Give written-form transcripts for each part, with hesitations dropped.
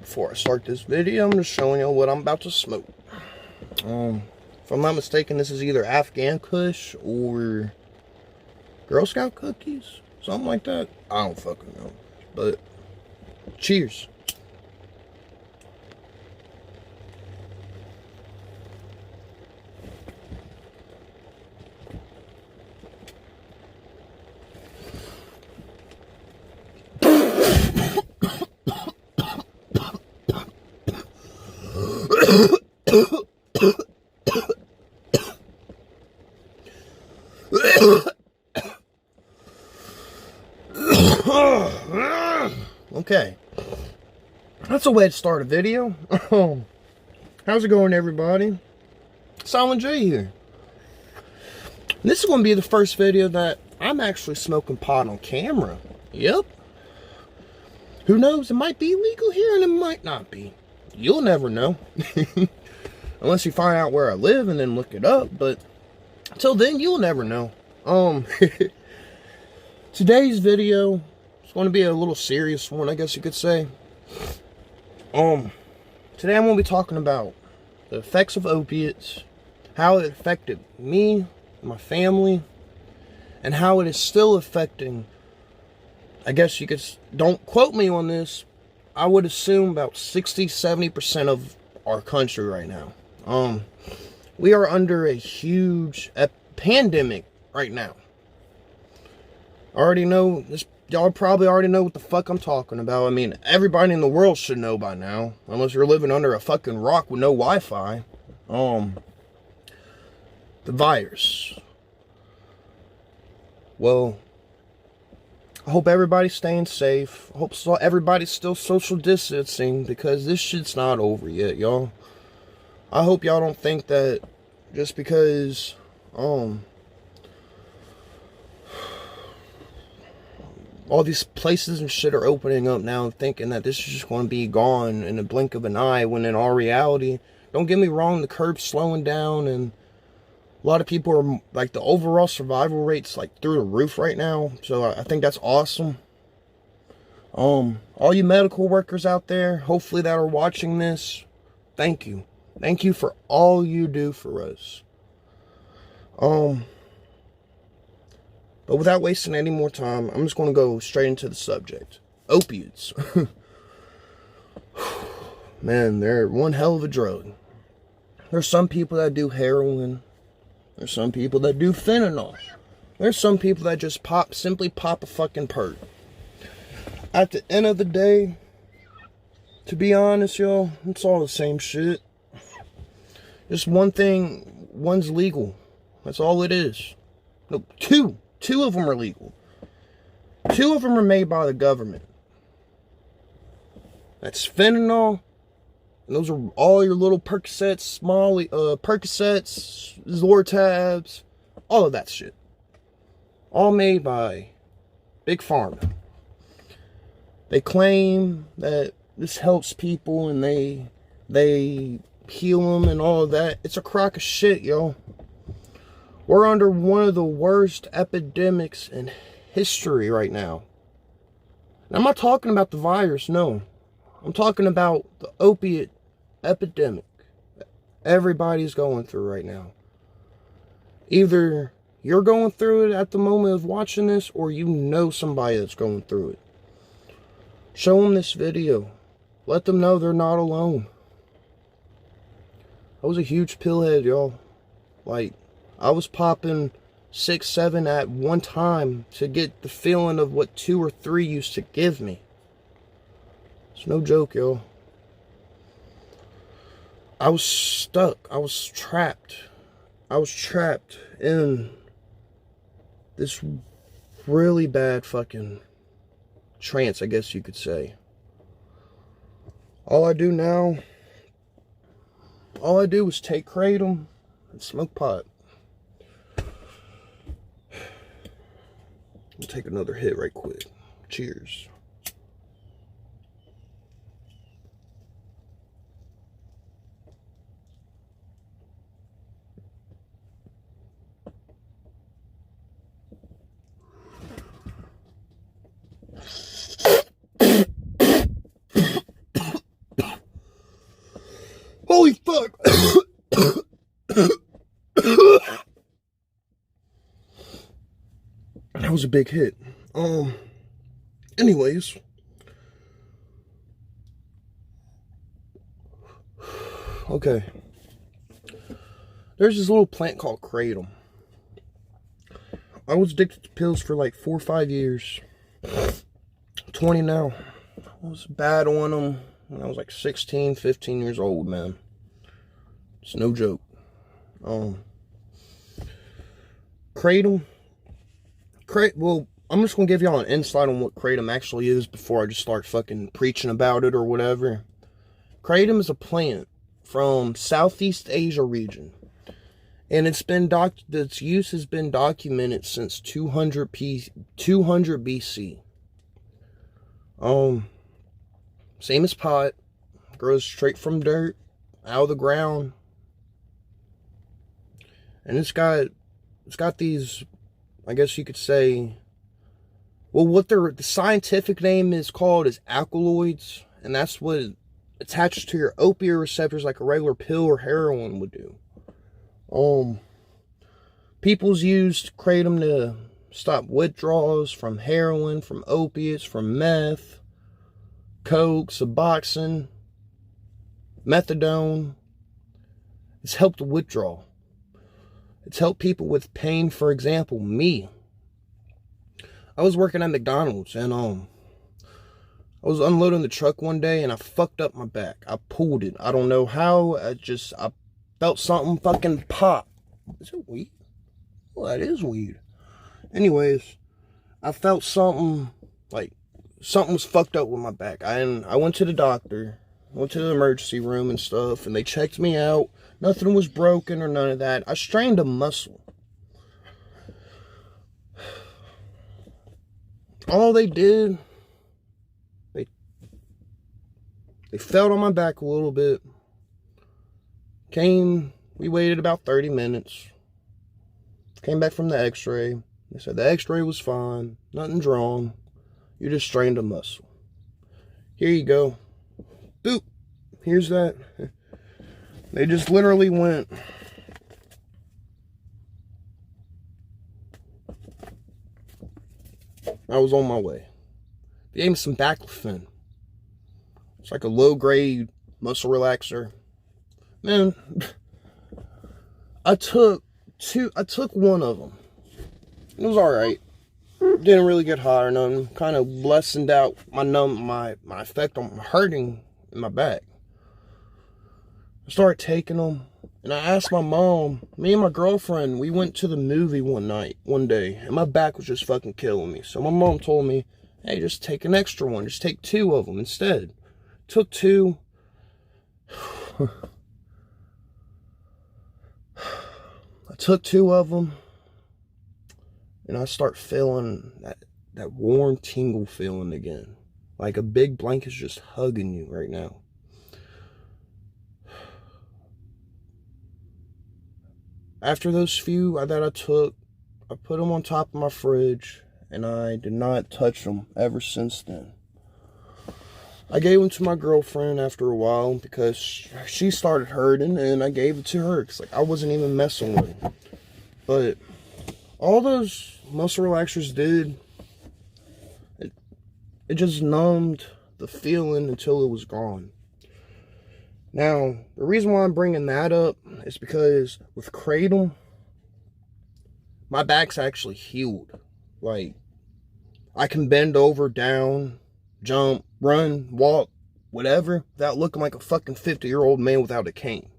before I start this video, I'm just showing you what I'm about to smoke. If I'm not mistaken, this is either Afghan Kush or Girl Scout cookies, something like that. I don't fucking know, but cheers. Okay, that's a way to start a video. How's it going, everybody? Silent J here. This is going to be the first video that I'm actually smoking pot on camera. Yep. Who knows? It might be legal here and it might not be. You'll never know. Unless you find out where I live and then look it up. But until then, you'll never know. Today's video is going to be a little serious one, I guess you could say. Today I'm going to be talking about the effects of opiates, how it affected me, my family, and how it is still affecting, I guess you could, don't quote me on this, I would assume about 60-70% of our country right now. We are under a huge pandemic right now. I already know this. Y'all probably already know what the fuck I'm talking about. I mean, everybody in the world should know by now, unless you're living under a fucking rock with no Wi-Fi. The virus. Well, I hope everybody's staying safe. I hope everybody's still social distancing, because this shit's not over yet, y'all. I hope y'all don't think that just because, all these places and shit are opening up now, thinking that this is just going to be gone in the blink of an eye, when in all reality, don't get me wrong, the curve's slowing down, and a lot of people are, like, the overall survival rate's, like, through the roof right now, so I think that's awesome. All you medical workers out there, hopefully, that are watching this, thank you. Thank you for all you do for us. But without wasting any more time, I'm just going to go straight into the subject. Opiates. Man, they're one hell of a drug. There's some people that do heroin. There's some people that do fentanyl. There's some people that just simply pop a fucking perk. At the end of the day, to be honest, y'all, it's all the same shit. Just one thing, one's legal. That's all it is. No, two of them are legal. 2 of them are made by the government. That's fentanyl. And those are all your little Percocets, Percocets, Zortabs, all of that shit. All made by Big Pharma. They claim that this helps people and they heal them and all of that. It's a crock of shit, yo. We're under one of the worst epidemics in history right now. And I'm not talking about the virus, no. I'm talking about the opiate epidemic that everybody's going through right now. Either you're going through it at the moment of watching this, or you know somebody that's going through it. Show them this video. Let them know they're not alone. I was a huge pillhead, y'all. Like, I was popping 6, 7 at one time to get the feeling of what 2 or 3 used to give me. It's no joke, y'all. I was stuck. I was trapped. I was trapped in this really bad fucking trance, I guess you could say. All I do is take Kratom and smoke pot. I'll take another hit right quick. Cheers. That was a big hit. Anyways, okay. There's this little plant called Kratom. I was addicted to pills for like 4 or 5 years. 20 now. I was bad on them when I was like 16, 15 years old, man. It's no joke. Kratom. Well, I'm just gonna give y'all an insight on what Kratom actually is before I just start fucking preaching about it or whatever. Kratom is a plant from Southeast Asia region. And its use has been documented since 200 BC. Same as pot, grows straight from dirt, out of the ground. And it's got these, I guess you could say, well, what the scientific name is called is alkaloids, and that's what attaches to your opioid receptors like a regular pill or heroin would do. People's used Kratom to stop withdrawals from heroin, from opiates, from meth, coke, Suboxone, methadone. It's helped withdrawal. It's helped people with pain. For example, me. I was working at McDonald's and I was unloading the truck one day and I fucked up my back. I pulled it. I don't know how. I felt something fucking pop. Is it weed? Well, that is weed. Anyways, I felt something, like, something was fucked up with my back. I went to the doctor, went to the emergency room and stuff, and they checked me out. Nothing was broken or none of that. I strained a muscle. All they did, they felt on my back a little bit. We waited about 30 minutes. Came back from the x-ray. They said the x-ray was fine. Nothing's wrong. You just strained a muscle. Here you go. Boop. Here's that. They just literally went. I was on my way. They gave me some baclofen. It's like a low-grade muscle relaxer. Man, I took one of them. It was alright. Didn't really get high or nothing. Kind of lessened out my effect on hurting in my back. I started taking them, and I asked my mom. Me and my girlfriend, we went to the movie one day, and my back was just fucking killing me. So my mom told me, hey, just take an extra one. Just take 2 of them instead. Took 2. I took 2 of them, and I start feeling that warm tingle feeling again. Like a big blanket's just hugging you right now. After those few that I took, I put them on top of my fridge, and I did not touch them ever since then. I gave them to my girlfriend after a while because she started hurting, and I gave it to her because I wasn't even messing with it. But all those muscle relaxers did, it just numbed the feeling until it was gone. Now, the reason why I'm bringing that up is because with Kratom, my back's actually healed. Like, I can bend over, down, jump, run, walk, whatever, without looking like a fucking 50-year-old man without a cane.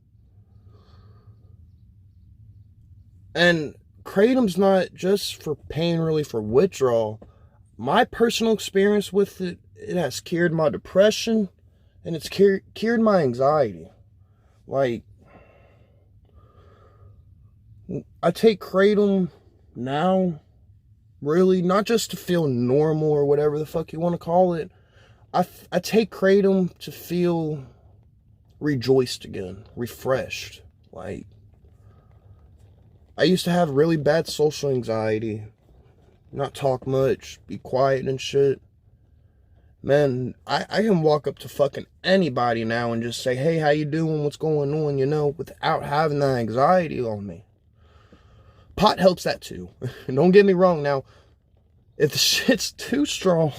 And Kratom's not just for pain relief or withdrawal. My personal experience with it, it has cured my depression, and it's cured my anxiety. Like, I take Kratom now, really, not just to feel normal or whatever the fuck you want to call it. I take Kratom to feel rejoiced again, refreshed. Like, I used to have really bad social anxiety, not talk much, be quiet and shit. Man, I can walk up to fucking anybody now and just say, hey, how you doing, what's going on, you know, without having that anxiety on me. Pot helps that too. Don't get me wrong now. If the shit's too strong,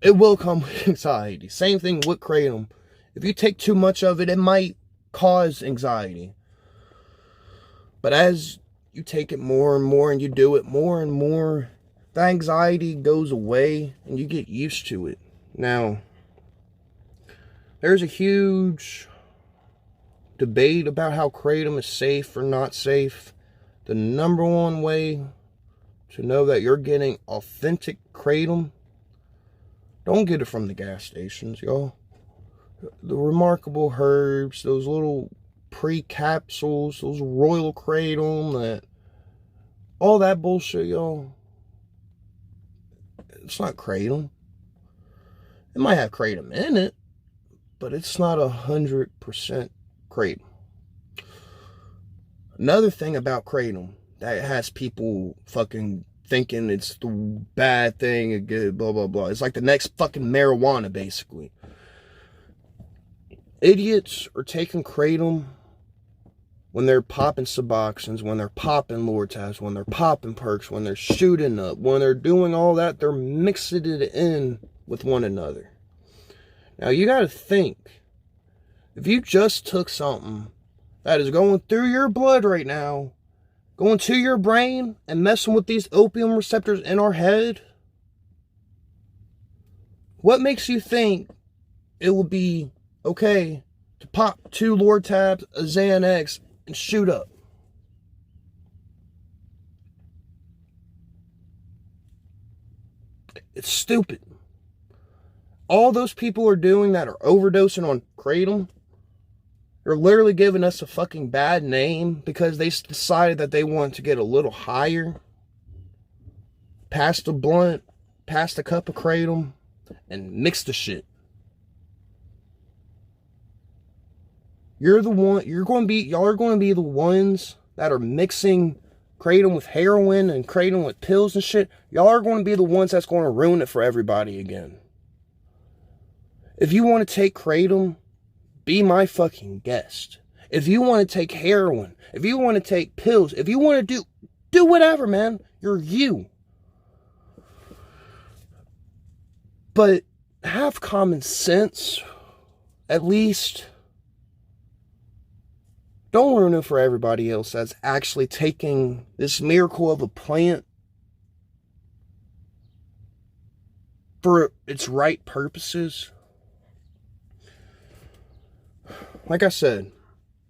it will come with anxiety. Same thing with kratom. If you take too much of it, it might cause anxiety. But as you take it more and more and you do it more and more, the anxiety goes away and you get used to it. Now, there's a huge debate about how kratom is safe or not safe. The number one way to know that you're getting authentic kratom, don't get it from the gas stations, y'all. The Remarkable Herbs, those little pre-capsules, those Royal Kratom, that all that bullshit, y'all. It's not kratom. It might have kratom in it, but it's not 100% kratom. Another thing about kratom that has people fucking thinking it's the bad thing, blah, blah, blah. It's like the next fucking marijuana, basically. Idiots are taking kratom when they're popping Suboxones, when they're popping Lortabs, when they're popping perks, when they're shooting up, when they're doing all that, they're mixing it in with one another. Now, you got to think, if you just took something that is going through your blood right now, going to your brain and messing with these opium receptors in our head, what makes you think it will be okay to pop 2 Lortabs, a Xanax, and shoot up? It's stupid. All those people are doing that are overdosing on kratom, they're literally giving us a fucking bad name because they decided that they want to get a little higher, pass the blunt, pass the cup of kratom, and mix the shit. Y'all are going to be the ones that are mixing kratom with heroin and kratom with pills and shit. Y'all are going to be the ones that's going to ruin it for everybody again. If you want to take kratom, be my fucking guest. If you want to take heroin, if you want to take pills, if you want to do whatever, man. You're you. But have common sense, at least. Don't ruin it for everybody else that's actually taking this miracle of a plant for its right purposes. Like I said,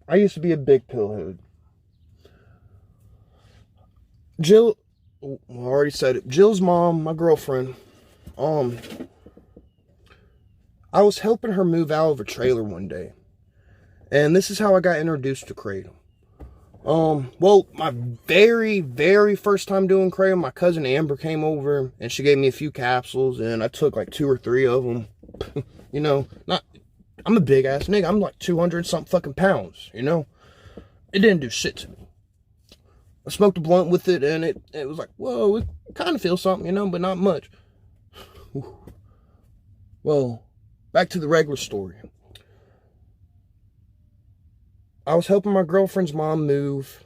I used to be a big pillhead. Jill, I already said it. Jill's mom, my girlfriend, I was helping her move out of a trailer one day. And this is how I got introduced to kratom. Well, my very, very first time doing kratom, my cousin Amber came over and she gave me a few capsules and I took like 2 or 3 of them. You know, I'm a big ass nigga. I'm like 200 something fucking pounds, you know? It didn't do shit to me. I smoked a blunt with it and it was like, whoa, it kind of feels something, you know, but not much. Well, back to the regular story. I was helping my girlfriend's mom move,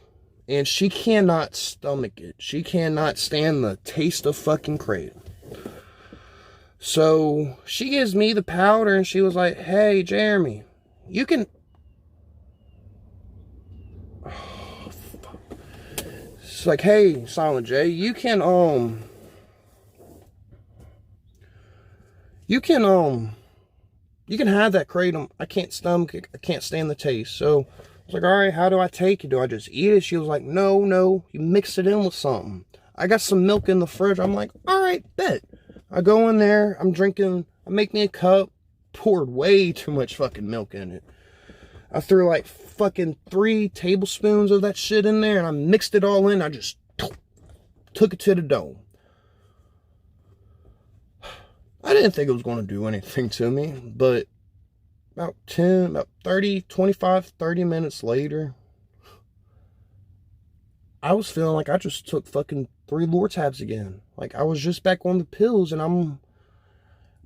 and she cannot stomach it. She cannot stand the taste of fucking kratom. So she gives me the powder, and she was like, "Hey, Jeremy, you can." Oh, fuck. It's like, "Hey, Silent J, you can have that kratom. I can't stomach it. I can't stand the taste." So I was like, all right, how do I take it? Do I just eat it? She was like, no, you mix it in with something. I got some milk in the fridge. I'm like, all right, bet. I go in there, I'm drinking, I make me a cup, poured way too much fucking milk in it. I threw like fucking 3 tablespoons of that shit in there and I mixed it all in. I just took it to the dome. I didn't think it was going to do anything to me, but about 30 minutes later, I was feeling like I just took fucking 3 Lortabs again. Like I was just back on the pills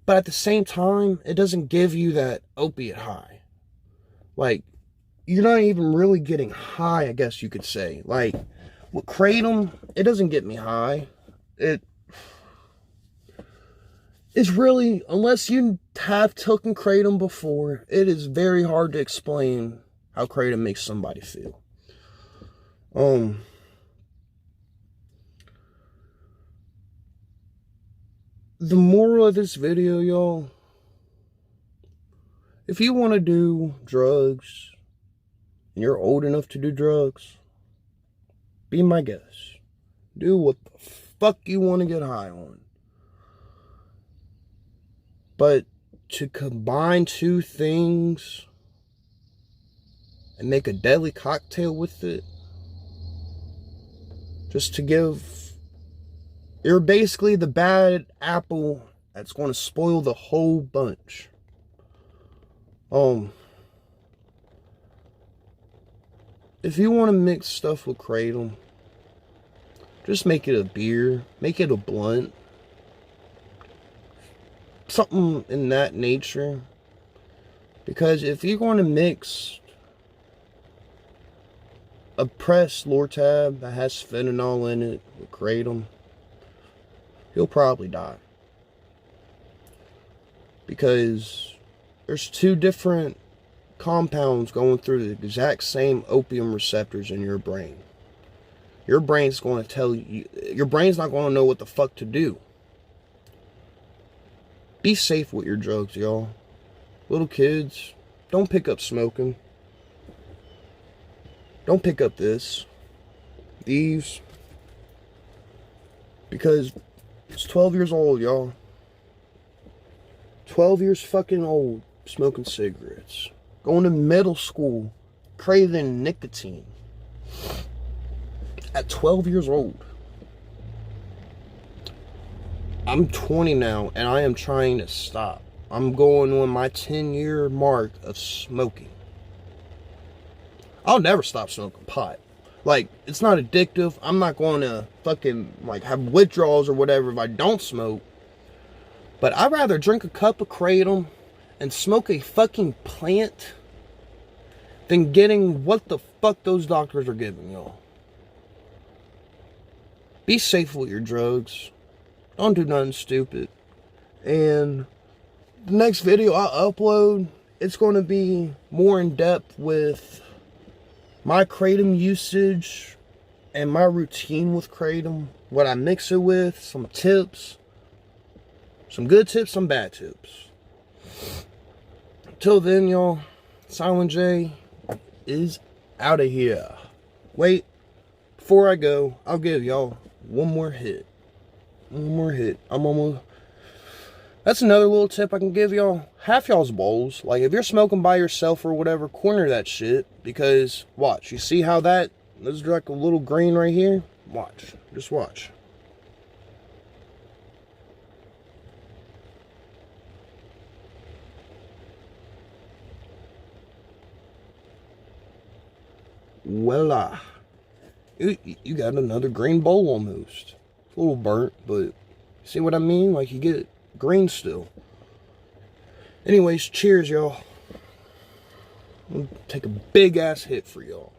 but at the same time, it doesn't give you that opiate high. Like, you're not even really getting high, I guess you could say. Like, With kratom, it doesn't get me high. It's really, unless you have taken kratom before, it is very hard to explain how kratom makes somebody feel. The moral of this video, y'all, if you want to do drugs and you're old enough to do drugs, be my guest. Do what the fuck you want to get high on. But to combine two things and make a deadly cocktail with it, just to give, you're basically the bad apple that's going to spoil the whole bunch. If you want to mix stuff with kratom, just make it a beer, make it a blunt, something in that nature. Because if you're going to mix a pressed Lortab that has fentanyl in it with kratom, he'll probably die. Because there's two different compounds going through the exact same opium receptors in your brain. Your brain's going to tell you, your brain's not going to know what the fuck to do. Be safe with your drugs, y'all. Little kids, don't pick up smoking. Don't pick up these. Because it's 12 years old, y'all. 12 years fucking old, smoking cigarettes. Going to middle school, craving nicotine. At 12 years old. I'm 20 now, and I am trying to stop. I'm going on my 10-year mark of smoking. I'll never stop smoking pot. Like, it's not addictive. I'm not going to fucking, like, have withdrawals or whatever if I don't smoke. But I'd rather drink a cup of kratom and smoke a fucking plant than getting what the fuck those doctors are giving y'all. Be safe with your drugs. Don't do nothing stupid. And the next video I upload, it's going to be more in depth with my kratom usage and my routine with kratom. What I mix it with, some tips. Some good tips, some bad tips. Till then, y'all, Silent J is out of here. Wait, before I go, I'll give y'all one more hit. I'm almost... That's another little tip I can give y'all. Half y'all's bowls. Like, if you're smoking by yourself or whatever, corner that shit. Because, watch. You see how that... There's like a little green right here? Watch. Just watch. Voila. You got another green bowl almost. It's a little burnt, but see what I mean? Like, you get green still. Anyways, cheers, y'all. I'm gonna take a big ass hit for y'all.